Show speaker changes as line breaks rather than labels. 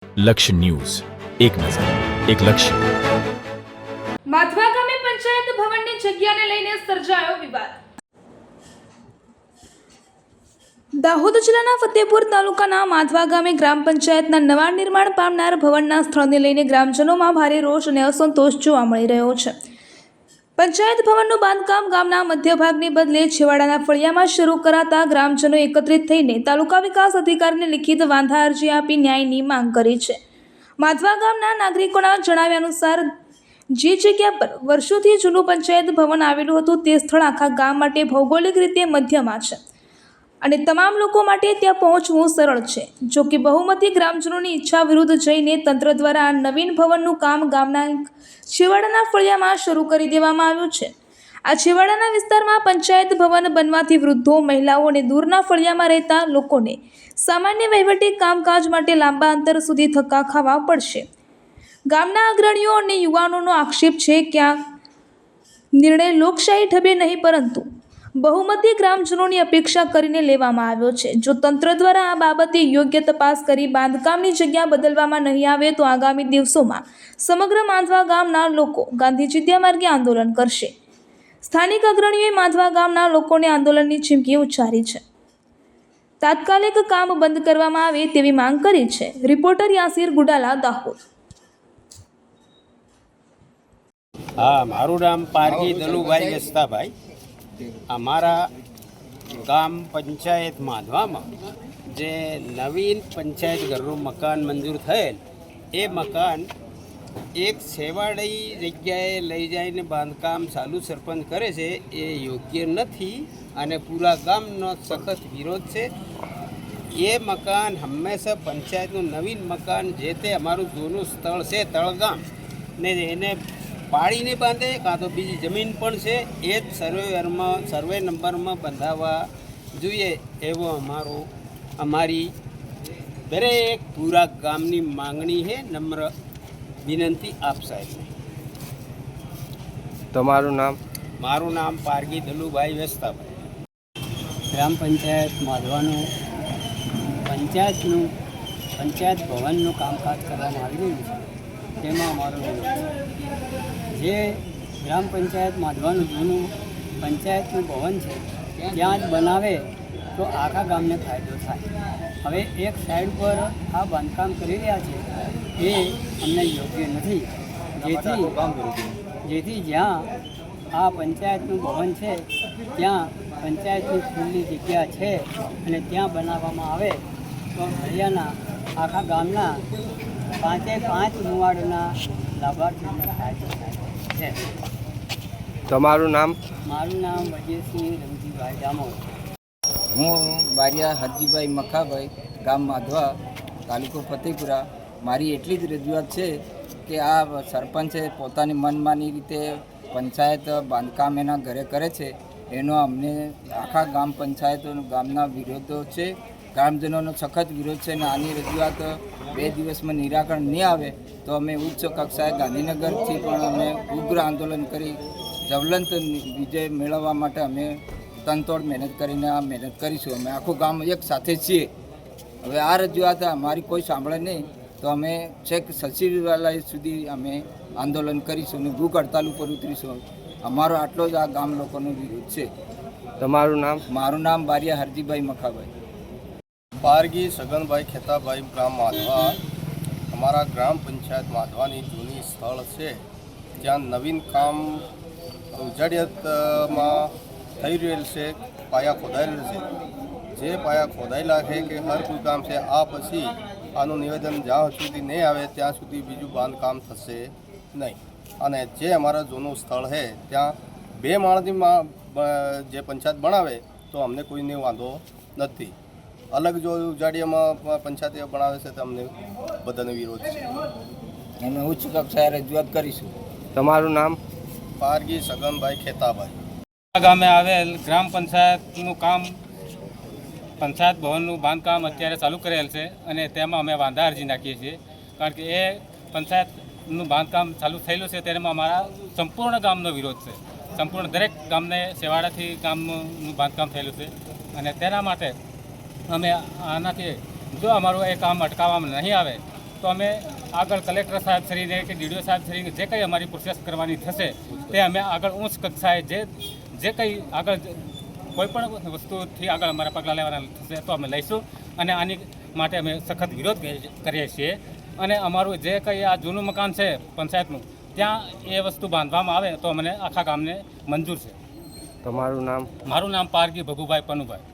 લક્ષ્ય ન્યૂઝ, એક નજર, એક લક્ષ્ય.
માધવા ગામે પંચાયત ભવનની જગ્યાને લઈને સર્જાયો વિવાદ. દાહોદ જિલ્લાના ફતેપુર તાલુકાના માધવા ગામે ગ્રામ પંચાયતના નવા નિર્માણ પામનાર ભવનના સ્થળને લઈને ગ્રામજનોમાં ભારે રોષ અને અસંતોષ જોવા મળી રહ્યો છે. પંચાયત ભવનનું બાંધકામ ગામના મધ્ય ભાગને બદલે છેવાડાના ફળિયામાં શરૂ કરાતા ગ્રામજનો એકત્રિત થઈને તાલુકા વિકાસ અધિકારીને લિખિત વાંધા અરજી આપી ન્યાયની માંગ કરી છે. માધવા ગામના નાગરિકોના જણાવ્યા અનુસાર જે જગ્યા પર વર્ષોથી જૂનું પંચાયત ભવન આવેલું હતું તે સ્થળ આખા ગામ માટે ભૌગોલિક રીતે મધ્યમાં છે અને તમામ લોકો માટે ત્યાં પહોંચવું સરળ છે. જો કે બહુમતી ગ્રામજનોની ઈચ્છા વિરુદ્ધ જઈને તંત્ર દ્વારા આ નવીન ભવનનું કામ ગામના છેવાડાના ફળિયામાં શરૂ કરી દેવામાં આવ્યું છે. આ છેવાડાના વિસ્તારમાં પંચાયત ભવન બનવાથી વૃદ્ધો, મહિલાઓ અને દૂરના ફળિયામાં રહેતા લોકોને સામાન્ય વહીવટી કામકાજ માટે લાંબા અંતર સુધી ધક્કા ખાવા પડશે. ગામના અગ્રણીઓ અને યુવાનોનો આક્ષેપ છે કે આ નિર્ણય લોકશાહી ઢબે નહીં પરંતુ બહુમતી ગ્રામજનોની અપેક્ષા કરીને લેવામાં આવ્યો છે. જો તંત્ર દ્વારા આ બાબતે યોગ્ય તપાસ કરી બાંધકામની જગ્યા બદલવામાં નહીં આવે તો આગામી દિવસોમાં સમગ્ર માધવા ગામના લોકો ગાંધી ચિંધ્યા માર્ગે આંદોલન કરશે. સ્થાનિક અગ્રણીઓએ માધવા ગામના લોકોને આંદોલનની ચીમકી ઉચ્ચારી છે. તાત્કાલિક કામ બંધ કરવામાં આવે તેવી માંગ કરી છે. રિપોર્ટર યાસીર ગુડાલા, દાહોદ.
હા, મારું નામ પારગી દલુભાઈ વેસ્તાભાઈ. અમારા ગામ પંચાયત માધવામાં જે નવીન પંચાયત ઘરનું મકાન મંજૂર થયેલ એ મકાન એક છેવાડી જગ્યાએ લઈ જઈને બાંધકામ ચાલુ સરપંચ કરે છે એ યોગ્ય નથી અને પૂરા ગામનો સખત વિરોધ છે. એ મકાન હંમેશા પંચાયતનું નવીન મકાન જે તે અમારું જૂનું સ્થળ છે તળગામ ને એને પાડીને બાંધે કાં તો બીજી જમીન પણ છે એ જ સર્વે નંબરમાં બંધાવવા જોઈએ એવો અમારી દરેક પૂરા ગામની માંગણી છે. નમ્ર વિનંતી આપ સાહેબ.
તમારું નામ?
મારું નામ પારગી દલુભાઈ વેસ્તાભાઈ.
ગ્રામ પંચાયત માધવાનું પંચાયત ભવનનું કામકાજ કરવામાં આવી રહ્યું છે તેમાં અમારો જે ગ્રામ પંચાયત માધવાનું જૂનું પંચાયતનું ભવન છે ત્યાં જ બનાવે તો આખા ગામને ફાયદો થાય. હવે એક સાઈડ પર આ બાંધકામ કરી રહ્યા છે એ અમને યોગ્ય નથી. જેથી જ્યાં આ પંચાયતનું ભવન છે ત્યાં પંચાયતની ખુલ્લી જગ્યા છે અને ત્યાં બનાવવામાં આવે તો હરિયાણા આખા ગામના 5 મુવાડના લાભાર્થીઓને ફાયદો થાય છે.
તમારું નામ?
મારું નામ વજીરસિંહ રમજીભાઈ ડામોર.
હું બારિયા હરજીભાઈ મખાભાઈ, ગામ માધવા, તાલુકો ફતેપુરા. મારી એટલી જ રજૂઆત છે કે આ સરપંચે પોતાની મનમાની રીતે પંચાયત બાંધકામ એના ઘરે કરે છે એનો અમને આખા ગામ પંચાયતોનો ગામના વિરોધો છે, ગ્રામજનોનો સખત વિરોધ છે અને આની રજૂઆત 2 દિવસમાં નિરાકરણ નહીં આવે તો અમે ઉચ્ચ કક્ષાએ ગાંધીનગરથી પણ અમે ઉગ્ર આંદોલન કરી જ્વલંત વિજય મેળવવા માટે અમે તનતોડ મહેનત કરીને આ મહેનત કરીશું. અમે આખું ગામ એક સાથે છીએ. હવે આ રજૂઆત અમારી કોઈ સાંભળે નહીં તો અમે છેક સચિવાલય સુધી અમે આંદોલન કરીશું અને ભૂખ હડતાલ ઉપર ઉતરીશું. અમારો આટલો જ આ ગામ લોકોનો વિરોધ છે.
તમારું નામ?
મારું નામ બારિયા હરજીભાઈ મખાભાઈ.
પારગી સગનભાઈ ખેતાભાઈ, ગ્રામ માધવા. અમારા ગ્રામ પંચાયત માધવાની જૂની સ્થળ છે ત્યાં નવીન કામ ઉજાડિયાતમાં થઈ રહેલ છે. પાયા ખોદાયેલ છે. જે પાયા ખોદાયેલા છે કે હર કોઈ કામ છે આ પછી આનું નિવેદન જ્યાં સુધી નહીં આવે ત્યાં સુધી બીજું બાંધકામ થશે નહીં. અને જે અમારા જૂનું સ્થળ છે ત્યાં 2 માળની જે પંચાયત બનાવે તો અમને કોઈને વાંધો નથી. અલગ જો ઉજાડિયામાં પંચાયત બનાવે છે તો અમને બધાનો વિરોધ છે.
અમે ઉચ્ચ કક્ષાએ રજૂઆત કરીશું.
તમારું નામ?
પારગી સગનભાઈ ખેતાભાઈ.
ગામે આવેલ ગ્રામ પંચાયતનું કામ, પંચાયત ભવનનું બાંધકામ અત્યારે ચાલુ કરેલ છે અને તેમાં અમે વાંધા અરજી નાખીએ છીએ. કારણ કે એ પંચાયતનું બાંધકામ ચાલુ થયેલું છે તેમાં અમારા સંપૂર્ણ ગામનો વિરોધ છે. સંપૂર્ણ દરેક ગામને છેવાડાથી ગામનું બાંધકામ થયેલું છે અને તેના માટે અમે આનાથી જો અમારું એ કામ અટકાવવામાં નહીં આવે તો અમે આગળ કલેક્ટર સાહેબ શ્રીને કે ડીડીઓ સાહેબ શ્રીને જે કંઈ અમારી પ્રોસેસ કરવાની થશે તે અમે આગળ ઉચ્ચ કક્ષાએ જે કંઈ આગળ કોઈ પણ વસ્તુથી આગળ અમારા પગલાં લેવાના થશે તો અમે લઈશું અને આની માટે અમે સખત વિરોધ કરીએ છીએ અને અમારું જે કંઈ આ જૂનું મકાન છે પંચાયતનું ત્યાં એ વસ્તુ બાંધવામાં આવે તો અમને આખા ગામને મંજૂર છે.
તમારું નામ?
મારું નામ પારગી ભગુભાઈ પનુભાઈ.